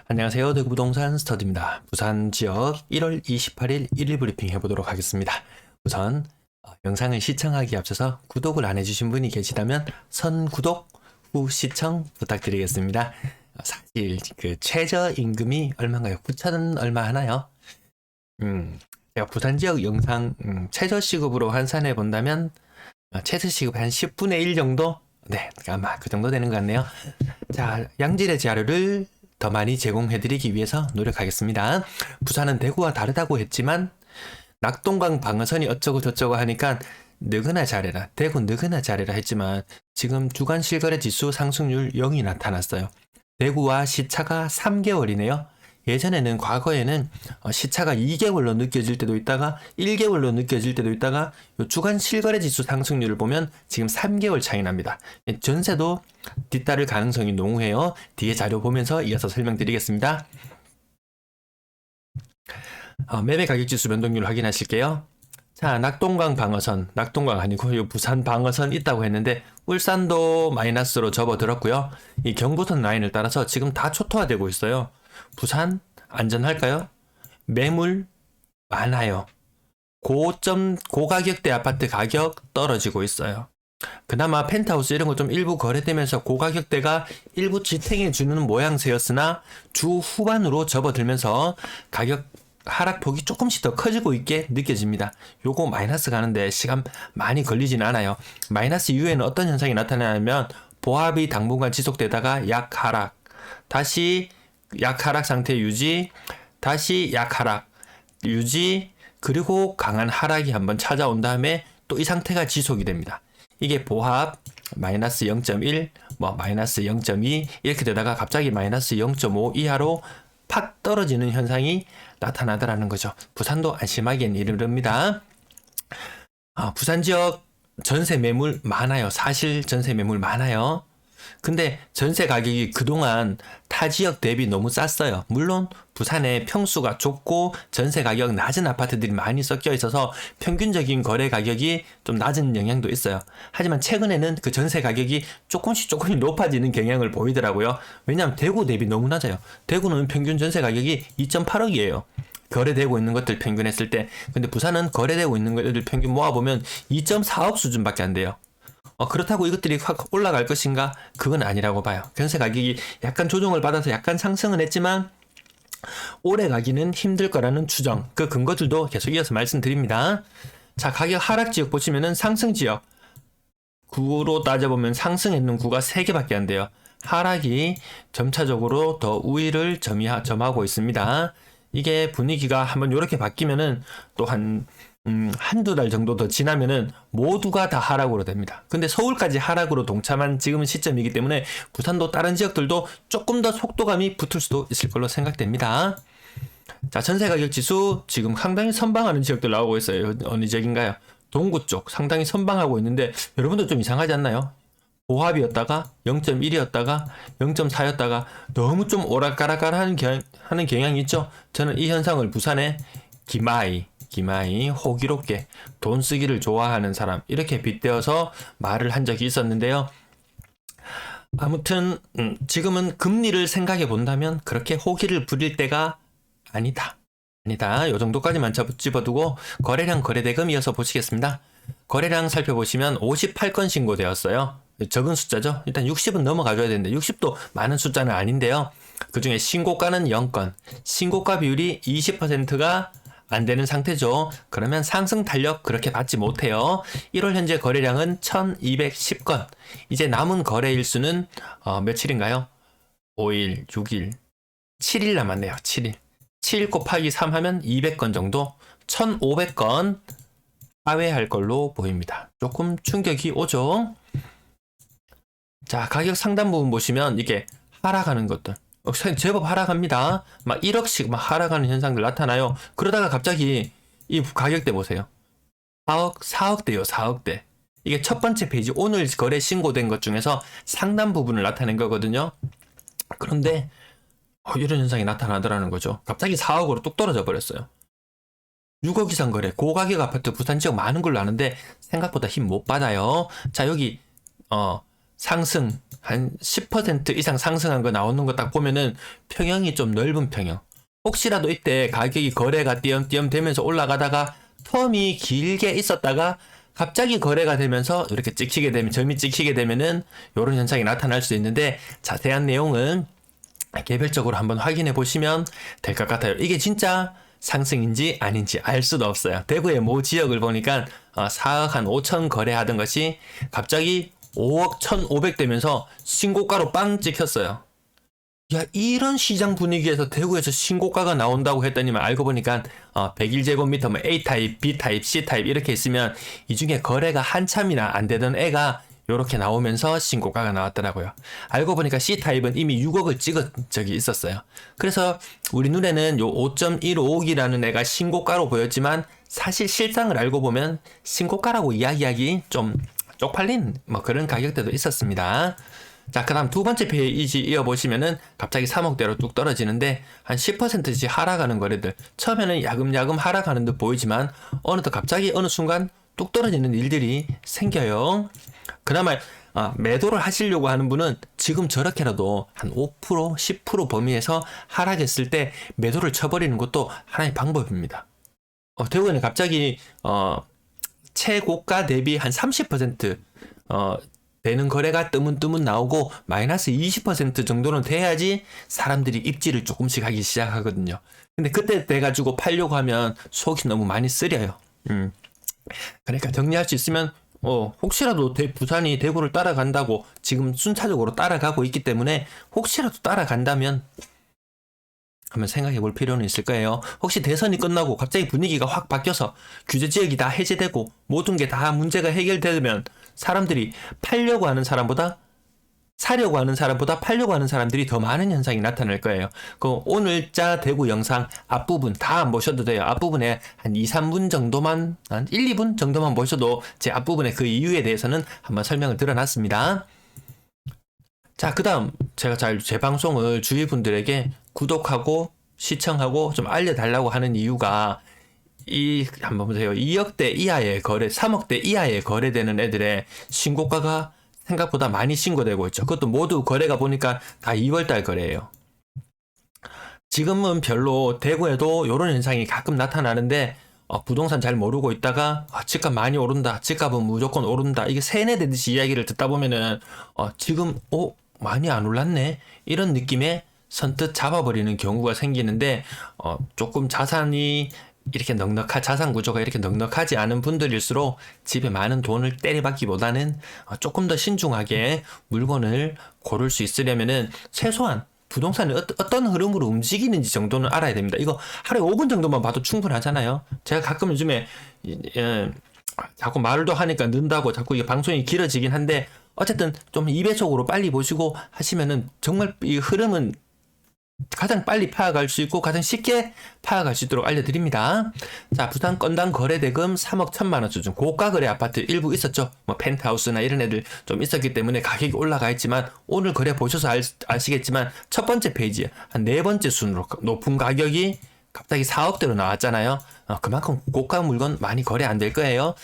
안녕하세요. 대구부동산 스터디입니다. 부산 지역 1월 28일 1일 브리핑 해보도록 하겠습니다. 우선 영상을 시청하기 앞서서 구독을 안 해주신 분이 계시다면 선구독 후 시청 부탁드리겠습니다. 사실 그 최저임금이 얼마인가요? 9,000원 얼마 하나요? 제가 부산 지역 영상 최저시급으로 환산해 본다면 최저시급 한 10분의 1 정도? 네, 아마 그 정도 되는 것 같네요. 자, 양질의 자료를 더 많이 제공해드리기 위해서 노력하겠습니다. 부산은 대구와 다르다고 했지만 낙동강 방어선이 어쩌고 저쩌고 하니까 느그나 잘해라, 대구 느그나 잘해라 했지만 지금 주간 실거래 지수 상승률 0이 나타났어요. 대구와 시차가 3개월이네요. 예전에는 과거에는 시차가 2개월로 느껴질 때도 있다가 1개월로 느껴질 때도 있다가 주간 실거래 지수 상승률을 보면 지금 3개월 차이 납니다. 전세도 뒤따를 가능성이 농후해요. 뒤에 자료 보면서 이어서 설명드리겠습니다. 매매 가격 지수 변동률 확인하실게요. 자, 낙동강 방어선, 낙동강 아니고 부산 방어선 있다고 했는데 울산도 마이너스로 접어들었고요. 이 경부선 라인을 따라서 지금 다 초토화되고 있어요. 부산 안전할까요? 매물 많아요. 고가격대 아파트 가격 떨어지고 있어요. 그나마 펜트하우스 이런 거 좀 일부 거래되면서 고가격대가 일부 지탱해 주는 모양새였으나 주 후반으로 접어들면서 가격 하락폭이 조금씩 더 커지고 있게 느껴집니다. 요거 마이너스 가는데 시간 많이 걸리진 않아요. 마이너스 이후에는 어떤 현상이 나타나냐면 보합이 당분간 지속되다가 약하락, 다시 약하락 상태 유지, 다시 약하락 유지, 그리고 강한 하락이 한번 찾아온 다음에 또 이 상태가 지속이 됩니다. 이게 보합 마이너스 0.1, 마이너스 0.2 이렇게 되다가 갑자기 마이너스 0.5 이하로 팍 떨어지는 현상이 나타나더라는 거죠. 부산도 안심하기엔 이르릅니다. 부산 지역 전세 매물 많아요. 사실 전세 매물 많아요. 근데 전세 가격이 그동안 타 지역 대비 너무 쌌어요. 물론 부산에 평수가 좁고 전세 가격 낮은 아파트들이 많이 섞여 있어서 평균적인 거래 가격이 좀 낮은 영향도 있어요. 하지만 최근에는 그 전세 가격이 조금씩 높아지는 경향을 보이더라고요. 왜냐하면 대구 대비 너무 낮아요. 대구는 평균 전세 가격이 2.8억이에요. 거래되고 있는 것들 평균했을 때. 근데 부산은 거래되고 있는 것들 평균 모아보면 2.4억 수준밖에 안 돼요. 그렇다고 이것들이 확 올라갈 것인가? 그건 아니라고 봐요. 전세 가격이 약간 조정을 받아서 약간 상승은 했지만 오래 가기는 힘들 거라는 추정, 그 근거들도 계속 이어서 말씀드립니다. 자, 가격 하락 지역 보시면은 상승 지역 구로 따져보면 상승했는 구가 3개밖에 안 돼요. 하락이 점차적으로 더 우위를 점하고 있습니다. 이게 분위기가 한번 이렇게 바뀌면은 또 한두 달 정도 더 지나면은 모두가 다 하락으로 됩니다. 근데 서울까지 하락으로 동참한 지금은 시점이기 때문에 부산도 다른 지역들도 조금 더 속도감이 붙을 수도 있을 걸로 생각됩니다. 자, 전세 가격 지수 지금 상당히 선방하는 지역들 나오고 있어요. 어느 지역인가요? 동구 쪽 상당히 선방하고 있는데 여러분도 좀 이상하지 않나요? 보합이었다가 0.1이었다가 0.4였다가 너무 좀 오락가락가락 하는 경향이 있죠. 저는 이 현상을 부산의 기마이 호기롭게 돈 쓰기를 좋아하는 사람 이렇게 빗대어서 말을 한 적이 있었는데요. 아무튼 지금은 금리를 생각해 본다면 그렇게 호기를 부릴 때가 아니다. 요 정도까지만 집어두고 거래량 거래대금 이어서 보시겠습니다. 거래량 살펴보시면 58건 신고되었어요. 적은 숫자죠. 일단 60은 넘어가줘야 되는데 60도 많은 숫자는 아닌데요. 그 중에 신고가는 0건, 신고가 비율이 20%가 안 되는 상태죠. 그러면 상승 탄력 그렇게 받지 못해요. 1월 현재 거래량은 1210건. 이제 남은 거래 일수는 며칠인가요? 5일, 6일, 7일 남았네요. 7일. 7 곱하기 3 하면 200건 정도, 1500건 하회할 걸로 보입니다. 조금 충격이 오죠. 자, 가격 상단 부분 보시면 이게 하락하는 것들 제법 하락합니다. 막 1억씩 막 하락하는 현상들 나타나요. 그러다가 갑자기 이 가격대 보세요. 4억, 4억대요, 4억대. 이게 첫 번째 페이지 오늘 거래 신고된 것 중에서 상단 부분을 나타낸 거거든요. 그런데 이런 현상이 나타나더라는 거죠. 갑자기 4억으로 뚝 떨어져 버렸어요. 6억 이상 거래, 고가격 아파트 부산 지역 많은 걸로 아는데 생각보다 힘 못 받아요. 자, 여기 상승 한 10% 이상 상승한 거 나오는 거 딱 보면은 평형이 좀 넓은 평형. 혹시라도 이때 가격이 거래가 띄엄띄엄 되면서 올라가다가 텀이 길게 있었다가 갑자기 거래가 되면서 이렇게 찍히게 되면, 점이 찍히게 되면은 이런 현상이 나타날 수 있는데, 자세한 내용은 개별적으로 한번 확인해 보시면 될 것 같아요. 이게 진짜 상승인지 아닌지 알 수도 없어요. 대구의 모 지역을 보니까 4억 한 5천 거래하던 것이 갑자기 5억 1,500 되면서 신고가로 빵 찍혔어요. 야, 이런 시장 분위기에서 대구에서 신고가가 나온다고 했더니만 알고 보니까 101제곱미터 뭐 A타입, B타입, C타입 이렇게 있으면 이 중에 거래가 한참이나 안 되던 애가 요렇게 나오면서 신고가가 나왔더라고요. 알고 보니까 C타입은 이미 6억을 찍은 적이 있었어요. 그래서 우리 눈에는 요 5.15억이라는 애가 신고가로 보였지만 사실 실상을 알고 보면 신고가라고 이야기하기 좀 쪽팔린 뭐 그런 가격대도 있었습니다. 자, 그 다음 두 번째 페이지 이어보시면은 갑자기 3억대로 뚝 떨어지는데 한 10%씩 하락하는 거래들. 처음에는 야금야금 하락하는 듯 보이지만 어느덧 갑자기 어느 순간 뚝 떨어지는 일들이 생겨요. 그나마 매도를 하시려고 하는 분은 지금 저렇게라도 한 5%, 10% 범위에서 하락했을 때 매도를 쳐버리는 것도 하나의 방법입니다. 대구에는 갑자기 최고가 대비 한 30% 되는 거래가 뜨문뜨문 나오고 마이너스 20% 정도는 돼야지 사람들이 입지를 조금씩 하기 시작하거든요. 근데 그때 돼가지고 팔려고 하면 속이 너무 많이 쓰려요. 그러니까 정리할 수 있으면 혹시라도 부산이 대구를 따라간다고 지금 순차적으로 따라가고 있기 때문에 혹시라도 따라간다면 한번 생각해 볼 필요는 있을 거예요. 혹시 대선이 끝나고 갑자기 분위기가 확 바뀌어서 규제 지역이 다 해제되고 모든 게 다 문제가 해결되면 사람들이 팔려고 하는 사람보다 사려고 하는 사람보다 팔려고 하는 사람들이 더 많은 현상이 나타날 거예요. 그 오늘자 대구 영상 앞부분 다 안 보셔도 돼요. 앞부분에 한 2, 3분 정도만, 한 1, 2분 정도만 보셔도 제 앞부분에 그 이유에 대해서는 한번 설명을 드려놨습니다. 자, 그 다음 제가 제 방송을 주위 분들에게 구독하고 시청하고 좀 알려달라고 하는 이유가 한번 보세요. 2억대 이하의 거래, 3억대 이하의 거래되는 애들의 신고가가 생각보다 많이 신고되고 있죠. 그것도 모두 거래가 보니까 다 2월달 거래예요. 지금은 별로 대구에도 이런 현상이 가끔 나타나는데 부동산 잘 모르고 있다가 집값 많이 오른다, 집값은 무조건 오른다, 이게 세뇌되듯이 이야기를 듣다 보면은 지금 많이 안 올랐네 이런 느낌에 선뜻 잡아버리는 경우가 생기는데 조금 자산이 이렇게 자산 구조가 이렇게 넉넉하지 않은 분들일수록 집에 많은 돈을 때려박기보다는 조금 더 신중하게 물건을 고를 수 있으려면은 최소한 부동산이 어떤 흐름으로 움직이는지 정도는 알아야 됩니다. 이거 하루에 5분 정도만 봐도 충분하잖아요. 제가 가끔 요즘에 자꾸 말도 하니까 는다고 자꾸 이게 방송이 길어지긴 한데 어쨌든 좀 2배속으로 빨리 보시고 하시면은 정말 이 흐름은 가장 빨리 파악할 수 있고 가장 쉽게 파악할 수 있도록 알려드립니다. 자, 부산 건당 거래대금 3억 1천만 원 수준 고가 거래 아파트 일부 있었죠. 뭐 펜트하우스나 이런 애들 좀 있었기 때문에 가격이 올라가 있지만 오늘 거래 보셔서 아시겠지만 첫 번째 페이지에 한 네 번째 순으로 높은 가격이 갑자기 4억대로 나왔잖아요. 그만큼 고가 물건 많이 거래 안 될 거예요.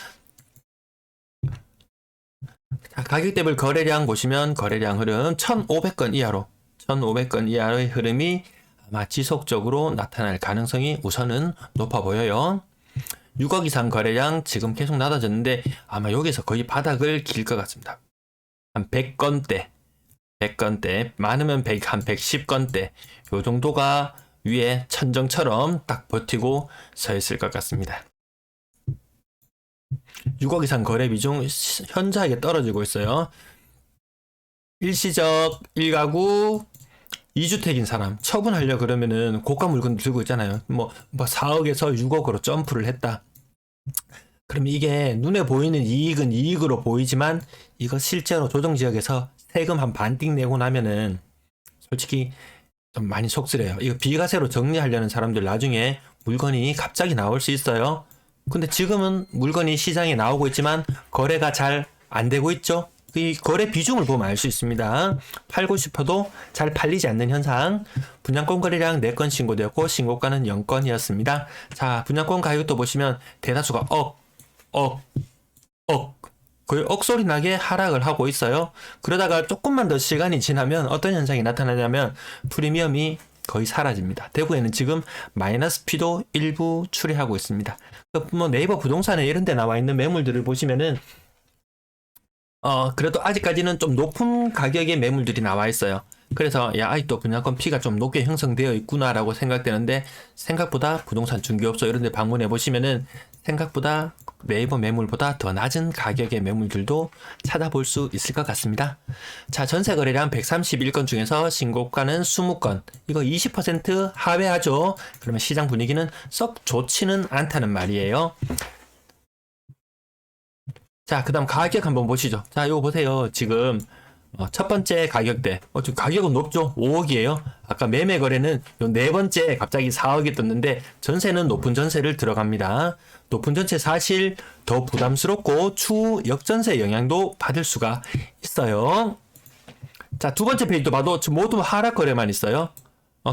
자, 가격대별 거래량 보시면 거래량 흐름 1,500건 이하로 1,500건 이하의 흐름이 아마 지속적으로 나타날 가능성이 우선은 높아 보여요. 6억 이상 거래량 지금 계속 낮아졌는데 아마 여기서 거의 바닥을 길 것 같습니다. 한 100건대, 많으면 한 110건대 요 정도가 위에 천정처럼 딱 버티고 서 있을 것 같습니다. 6억 이상 거래 비중 현저하게 떨어지고 있어요. 일시적 1가구 2주택인 사람 처분하려 그러면은 고가 물건 들고 있잖아요. 뭐 4억에서 6억으로 점프를 했다. 그럼 이게 눈에 보이는 이익은 이익으로 보이지만 이거 실제로 조정지역에서 세금 한 반띵 내고 나면은 솔직히 좀 많이 속쓰려요. 이거 비과세로 정리하려는 사람들 나중에 물건이 갑자기 나올 수 있어요. 근데 지금은 물건이 시장에 나오고 있지만 거래가 잘 안 되고 있죠. 이 거래 비중을 보면 알 수 있습니다. 팔고 싶어도 잘 팔리지 않는 현상. 분양권 거래량 4건 신고되었고 신고가는 0건이었습니다. 자, 분양권 가격도 보시면 대다수가 억 거의 억소리 나게 하락을 하고 있어요. 그러다가 조금만 더 시간이 지나면 어떤 현상이 나타나냐면 프리미엄이 거의 사라집니다. 대구에는 지금 마이너스 P도 일부 출hiện 하고 있습니다. 뭐 네이버 부동산에 이런 데 나와 있는 매물들을 보시면은 그래도 아직까지는 좀 높은 가격의 매물들이 나와 있어요. 그래서 야, 아직도 분양권 P가 좀 높게 형성되어 있구나라고 생각되는데 생각보다 부동산 중개업소 이런 데 방문해 보시면은 생각보다 네이버 매물보다 더 낮은 가격의 매물들도 찾아볼 수 있을 것 같습니다. 자, 전세 거래량 131건 중에서 신고가는 20건. 이거 20% 하회하죠. 그러면 시장 분위기는 썩 좋지는 않다는 말이에요. 자, 그 다음 가격 한번 보시죠. 자, 이거 보세요. 지금 첫 번째 가격대. 지금 가격은 높죠? 5억이에요. 아까 매매 거래는 요 네 번째 갑자기 4억이 떴는데 전세는 높은 전세를 들어갑니다. 높은 전세 사실 더 부담스럽고 추후 역전세 영향도 받을 수가 있어요. 자, 두 번째 페이지도 봐도 모두 하락 거래만 있어요.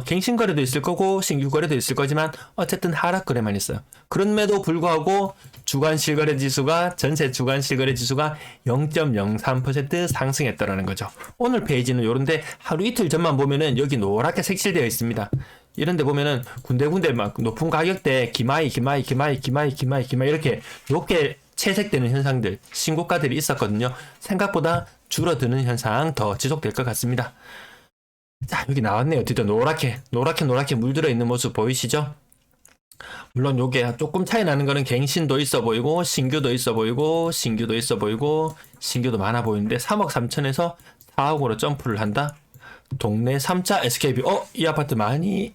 갱신 거래도 있을 거고 신규 거래도 있을 거지만 어쨌든 하락 거래만 있어요. 그럼에도 불구하고 주간 실거래 지수가 전세 주간 실거래 지수가 0.03% 상승했다라는 거죠. 오늘 페이지는 요런데 하루 이틀 전만 보면은 여기 노랗게 색칠되어 있습니다. 이런데 보면은 군데군데 막 높은 가격대 기마이 이렇게 높게 채색되는 현상들 신고가들이 있었거든요. 생각보다 줄어드는 현상 더 지속될 것 같습니다. 자, 여기 나왔네요. 드디어 노랗게 물들어 있는 모습 보이시죠? 물론 요게 조금 차이 나는 거는 갱신도 있어 보이고 신규도 있어 보이고 신규도 많아 보이는데 3억 3천에서 4억으로 점프를 한다. 동네 3차 SKB. 이 아파트 많이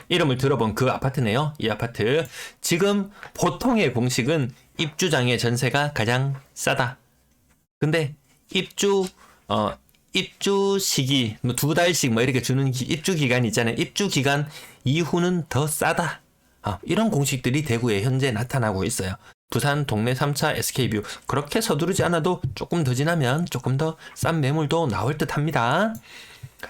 이름을 들어본 그 아파트네요. 이 아파트 지금 보통의 공식은 입주장의 전세가 가장 싸다. 근데 입주 시기, 뭐 2달씩 뭐 이렇게 주는 입주 기간이 있잖아요. 입주 기간 이후는 더 싸다. 이런 공식들이 대구에 현재 나타나고 있어요. 부산 동네 3차 SK뷰. 그렇게 서두르지 않아도 조금 더 지나면 조금 더 싼 매물도 나올 듯 합니다.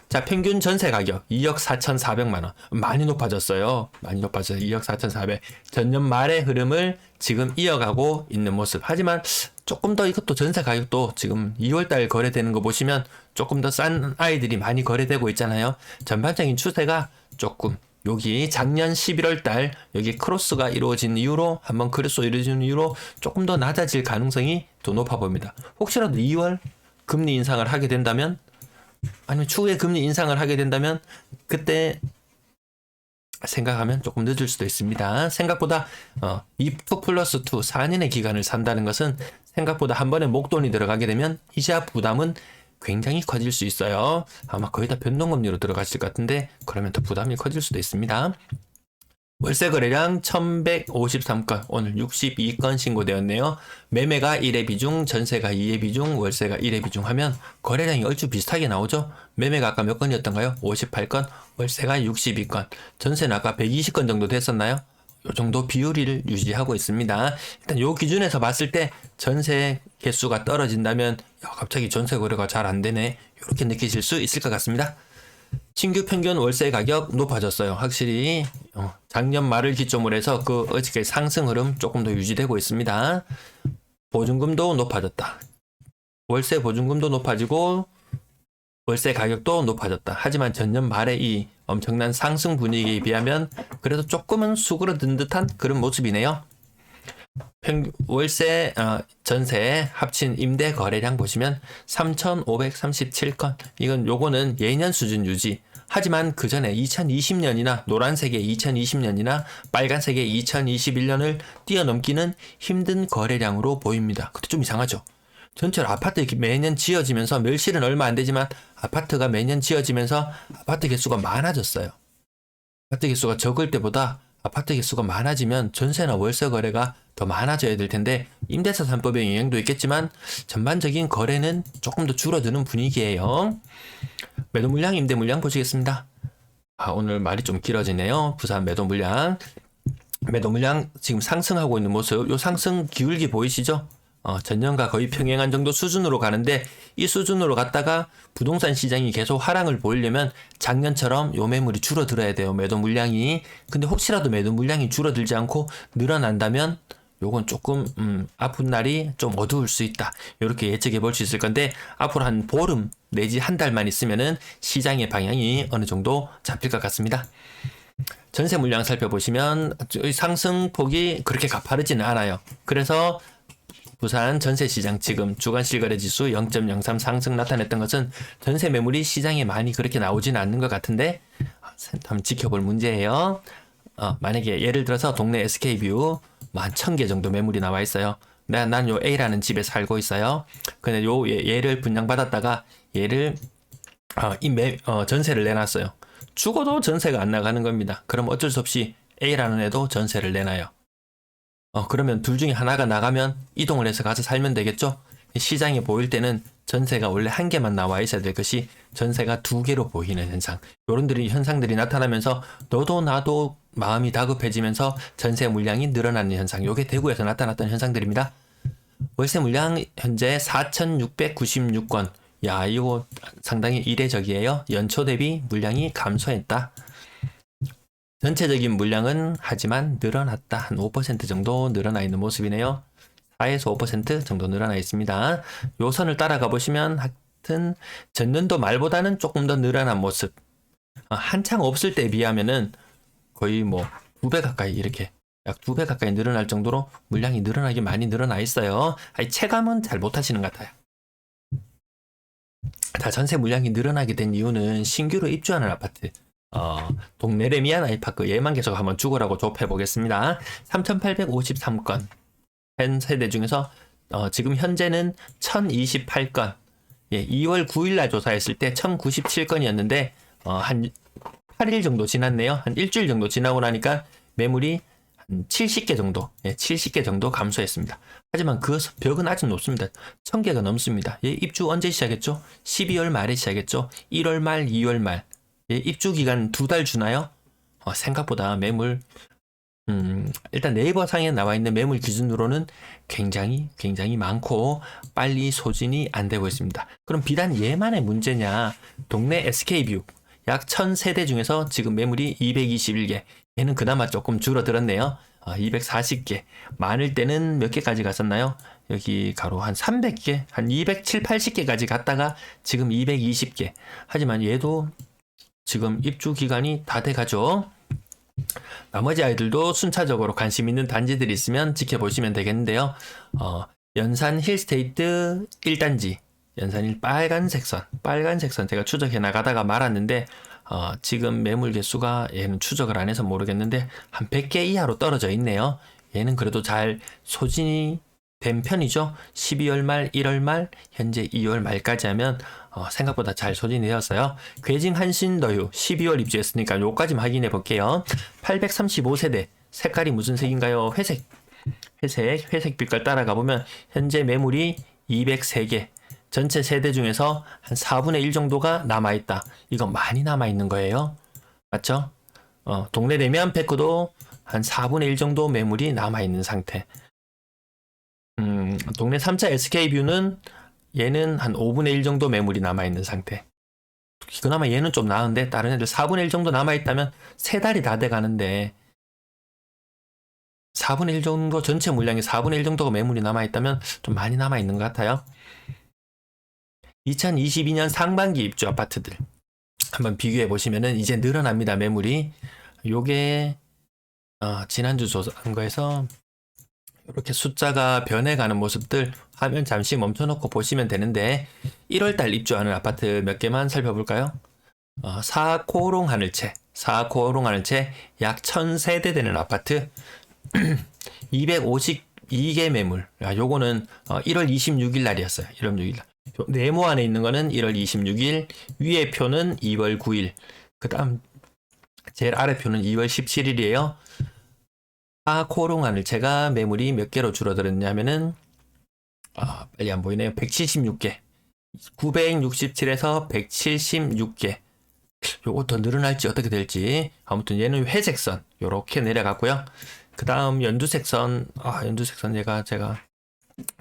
자, 평균 전세 가격 2억 4,400만원. 많이 높아졌어요. 2억 4,400. 전년 말의 흐름을 지금 이어가고 있는 모습. 하지만 조금 더 이것도 전세 가격도 지금 2월달 거래되는 거 보시면 조금 더 싼 아이들이 많이 거래되고 있잖아요. 전반적인 추세가 조금 여기 작년 11월달 여기 크로스가 이루어진 이후로 한번 크로스 이루어진 이후로 조금 더 낮아질 가능성이 더 높아 보입니다. 혹시라도 2월 금리 인상을 하게 된다면 아니면 추후에 금리 인상을 하게 된다면 그때 생각하면 조금 늦을 수도 있습니다. 생각보다 2 플러스 2 4년의 기간을 산다는 것은 생각보다 한 번에 목돈이 들어가게 되면 이자 부담은 굉장히 커질 수 있어요. 아마 거의 다 변동금리로 들어가실 것 같은데 그러면 더 부담이 커질 수도 있습니다. 월세 거래량 1153건, 오늘 62건 신고되었네요. 매매가 1의 비중, 전세가 2의 비중, 월세가 1의 비중 하면 거래량이 얼추 비슷하게 나오죠. 매매가 아까 몇 건이었던가요? 58건, 월세가 62건, 전세는 아까 120건 정도 됐었나요? 요 정도 비율을 유지하고 있습니다. 일단 요 기준에서 봤을 때 전세 개수가 떨어진다면 갑자기 전세 거래가 잘 안 되네, 이렇게 느끼실 수 있을 것 같습니다. 신규 평균 월세 가격 높아졌어요. 확실히 작년 말을 기점으로 해서 그 어저께 상승 흐름 조금 더 유지되고 있습니다. 보증금도 높아졌다. 월세 보증금도 높아지고 월세 가격도 높아졌다. 하지만 전년 말의 이 엄청난 상승 분위기에 비하면 그래도 조금은 수그러든 듯한 그런 모습이네요. 월세, 전세 합친 임대 거래량 보시면 3,537건. 요거는 예년 수준 유지. 하지만 그 전에 2020년이나 노란색의 2020년이나 빨간색의 2021년을 뛰어넘기는 힘든 거래량으로 보입니다. 근데 좀 이상하죠? 전체로 아파트 매년 지어지면서 멸실은 얼마 안 되지만 아파트가 매년 지어지면서 아파트 개수가 많아졌어요. 아파트 개수가 적을 때보다 아파트 개수가 많아지면 전세나 월세 거래가 더 많아져야 될 텐데 임대차 3법의 영향도 있겠지만 전반적인 거래는 조금 더 줄어드는 분위기예요. 매도 물량, 임대 물량 보시겠습니다. 오늘 말이 좀 길어지네요. 부산 매도 물량. 매도 물량 지금 상승하고 있는 모습. 요 상승 기울기 보이시죠? 전년과 거의 평행한 정도 수준으로 가는데 이 수준으로 갔다가 부동산 시장이 계속 하락을 보이려면 작년처럼 요 매물이 줄어들어야 돼요. 매도 물량이. 근데 혹시라도 매도 물량이 줄어들지 않고 늘어난다면 요건 조금 아픈 날이 좀 어두울 수 있다. 이렇게 예측해 볼 수 있을 건데 앞으로 한 보름 내지 한 달만 있으면은 시장의 방향이 어느 정도 잡힐 것 같습니다. 전세 물량 살펴보시면 상승폭이 그렇게 가파르지는 않아요. 그래서 부산 전세시장 지금 주간 실거래 지수 0.03 상승 나타냈던 것은 전세 매물이 시장에 많이 그렇게 나오지는 않는 것 같은데 한번 지켜볼 문제예요. 만약에 예를 들어서 동네 SK뷰 한 1000개 정도 매물이 나와 있어요. 난 요 A라는 집에 살고 있어요. 근데 요 얘를 분양받았다가 얘를 전세를 내놨어요. 죽어도 전세가 안 나가는 겁니다. 그럼 어쩔 수 없이 A라는 애도 전세를 내놔요. 그러면 둘 중에 하나가 나가면 이동을 해서 가서 살면 되겠죠? 시장에 보일 때는 전세가 원래 한 개만 나와 있어야 될 것이 전세가 두 개로 보이는 현상. 요런 현상들이 나타나면서 너도 나도 마음이 다급해지면서 전세 물량이 늘어나는 현상. 요게 대구에서 나타났던 현상들입니다. 월세 물량 현재 4,696건. 야, 이거 상당히 이례적이에요. 연초 대비 물량이 감소했다. 전체적인 물량은 하지만 늘어났다. 한 5% 정도 늘어나 있는 모습이네요. 4에서 5% 정도 늘어나 있습니다. 요 선을 따라가 보시면 하여튼 전년도 말보다는 조금 더 늘어난 모습. 한창 없을 때에 비하면은 거의 뭐 2배 가까이 이렇게 약 2배 가까이 늘어날 정도로 물량이 늘어나게 많이 늘어나 있어요. 체감은 잘 못하시는 것 같아요. 자, 전세 물량이 늘어나게 된 이유는 신규로 입주하는 아파트. 동네 레미안 아이파크 얘만 계속 한번 죽으라고 좁혀 보겠습니다. 3,853건. 현 세대 중에서 지금 현재는 1,028건. 예, 2월 9일 날 조사했을 때 1,097건이었는데 한 8일 정도 지났네요. 한 일주일 정도 지나고 나니까 매물이 한 70개 정도, 70개 정도 감소했습니다. 하지만 그 벽은 아직 높습니다. 1000개가 넘습니다. 예, 입주 언제 시작했죠? 12월 말에 시작했죠? 1월 말, 2월 말. 예, 입주 기간 2달 주나요? 생각보다 매물 일단 네이버 상에 나와 있는 매물 기준으로는 굉장히 많고 빨리 소진이 안 되고 있습니다. 그럼 비단 얘만의 문제냐? 동네 SK뷰 약 1000세대 중에서 지금 매물이 221개. 얘는 그나마 조금 줄어들었네요. 240개. 많을 때는 몇 개까지 갔었나요? 여기 가로 한 300개, 한 270, 80개까지 갔다가 지금 220개. 하지만 얘도 지금 입주 기간이 다 돼가죠. 나머지 아이들도 순차적으로 관심 있는 단지들이 있으면 지켜보시면 되겠는데요. 연산 힐스테이트 1단지, 연산 1 빨간색 선 제가 추적해 나가다가 말았는데 지금 매물 개수가 얘는 추적을 안 해서 모르겠는데 한 100개 이하로 떨어져 있네요. 얘는 그래도 잘 소진이 된 편이죠. 12월 말, 1월 말, 현재 2월 말까지 하면 생각보다 잘 소진이 되었어요. 괴진 한신더유 12월 입주했으니까 요까지 확인해 볼게요. 835세대 색깔이 무슨 색인가요? 회색 빛깔 따라가 보면 현재 매물이 203개. 전체 세대 중에서 한 4분의 1 정도가 남아있다. 이거 많이 남아있는 거예요. 맞죠? 동네 레미안 패크도 한 4분의 1 정도 매물이 남아있는 상태. 동네 3차 SK뷰는 얘는 한 5분의 1 정도 매물이 남아있는 상태. 그나마 얘는 좀 나은데 다른 애들 4분의 1 정도 남아있다면 3달이 다 돼가는데 4분의 1 정도 전체 물량의 4분의 1 정도가 매물이 남아있다면 좀 많이 남아있는 것 같아요. 2022년 상반기 입주 아파트들 한번 비교해 보시면은 이제 늘어납니다. 매물이 요게 지난주 조사한 거에서 이렇게 숫자가 변해가는 모습들 화면 잠시 멈춰놓고 보시면 되는데 1월달 입주하는 아파트 몇 개만 살펴볼까요? 사코롱 하늘채 약 1000세대 되는 아파트 252개 매물. 요거는 1월 26일 날이었어요. 1월 6일 날. 네모 안에 있는 거는 1월 26일, 위에 표는 2월 9일, 그 다음 제일 아래 표는 2월 17일이에요. 코롱안을 제가 매물이 몇 개로 줄어들었냐면은 빨리 안 보이네요. 176개. 967에서 176개. 요거 더 늘어날지 어떻게 될지. 아무튼 얘는 회색선 요렇게 내려갔고요. 그 다음 연두색선 연두색선 제가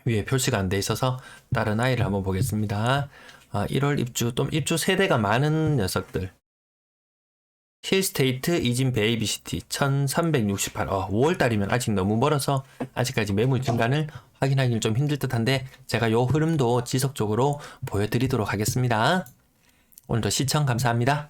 위에 표시가 안 돼 있어서 다른 아이를 한번 보겠습니다. 1월 입주, 또 입주 세대가 많은 녀석들. 힐스테이트 이진 베이비시티 1368. 5월달이면 아직 너무 멀어서 아직까지 매물 증가는 확인하기는 좀 힘들 듯한데 제가 요 흐름도 지속적으로 보여드리도록 하겠습니다. 오늘도 시청 감사합니다.